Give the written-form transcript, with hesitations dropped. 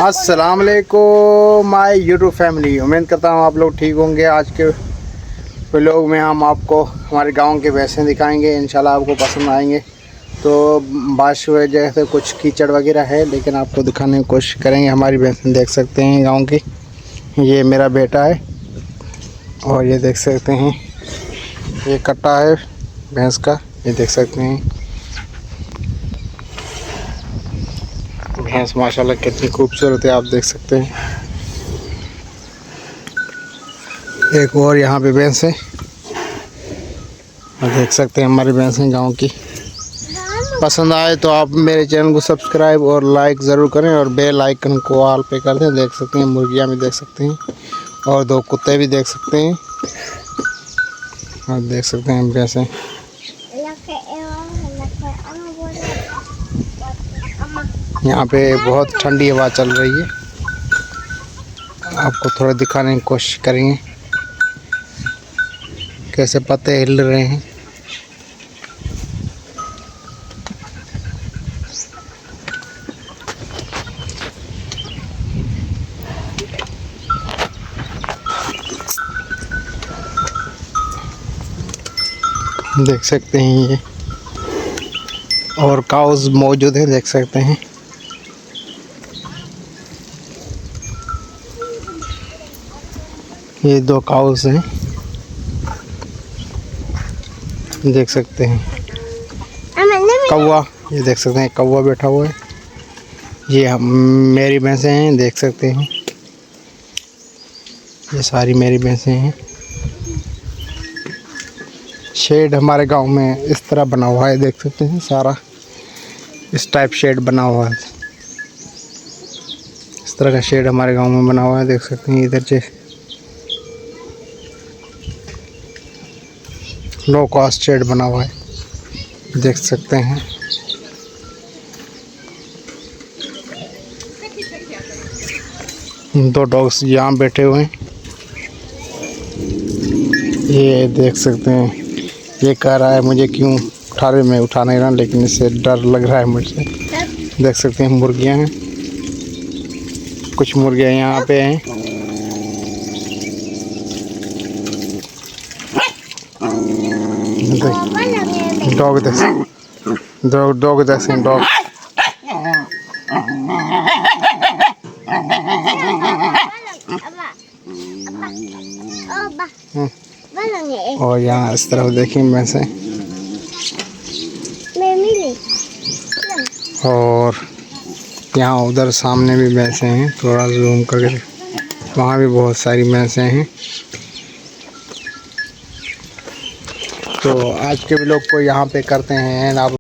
अस्सलाम वालेकुम my YouTube family. उम्मीद करता हूँ आप लोग ठीक होंगे। आज के व्लॉग में हम आपको हमारे गांव के भैंसें दिखाएंगे, इंशाल्लाह आपको पसंद आएंगे। तो बारिश की वजह से कुछ कीचड़ वगैरह है, लेकिन आपको दिखाने की कोशिश करेंगे। हमारी भैंसें देख सकते हैं गांव की। ये मेरा बेटा है और ये देख सकते हैं ये कट्टा है भैंस का, ये देख सकते हैं। भैंस माशाल्लाह कितनी खूबसूरत है, आप देख सकते हैं। एक और यहाँ पे भैंस है, आप देख सकते हैं हमारी भैंसें गांव की। पसंद आए तो आप मेरे चैनल को सब्सक्राइब और लाइक ज़रूर करें और बेल आइकन को ऑल पे कर दें। देख सकते हैं मुर्गियाँ भी देख सकते हैं और दो कुत्ते भी देख सकते हैं। आप देख सकते हैं भैंसें। यहाँ पे बहुत ठंडी हवा चल रही है, आपको थोड़ा दिखाने की कोशिश करेंगे कैसे पत्ते हिल रहे हैं। देख सकते हैं ये और काउस मौजूद है, देख सकते हैं। ये दो काउस हैं, देख सकते हैं। कौवा, ये देख सकते हैं कौवा बैठा हुआ है। ये हम मेरी भैंसें हैं, देख सकते हैं। ये सारी मेरी भैंसें हैं। शेड हमारे गांव में इस तरह बना हुआ है, देख सकते हैं। सारा इस टाइप शेड बना हुआ है, इस तरह का शेड हमारे गांव में बना हुआ है, देख सकते हैं। इधर से लो कॉस्ट शेड बना हुआ है, देख सकते हैं। दो डॉग्स यहाँ बैठे हुए हैं, ये देख सकते हैं। ये कह रहा है मुझे क्यों उठा रहे, मैं उठा नहीं रहा, लेकिन इससे डर लग रहा है मुझे। देख सकते हैं मुर्गियाँ हैं, कुछ मुर्गियाँ यहाँ पे हैं। डॉग देख डॉग देख सकते डॉग। और यहाँ इस तरफ देखिए भैंसें, और यहाँ उधर सामने भी भैंसें हैं। थोड़ा जूम करके वहाँ भी बहुत सारी भैंसें हैं। तो आज के व्लॉग को यहाँ पे करते हैं आप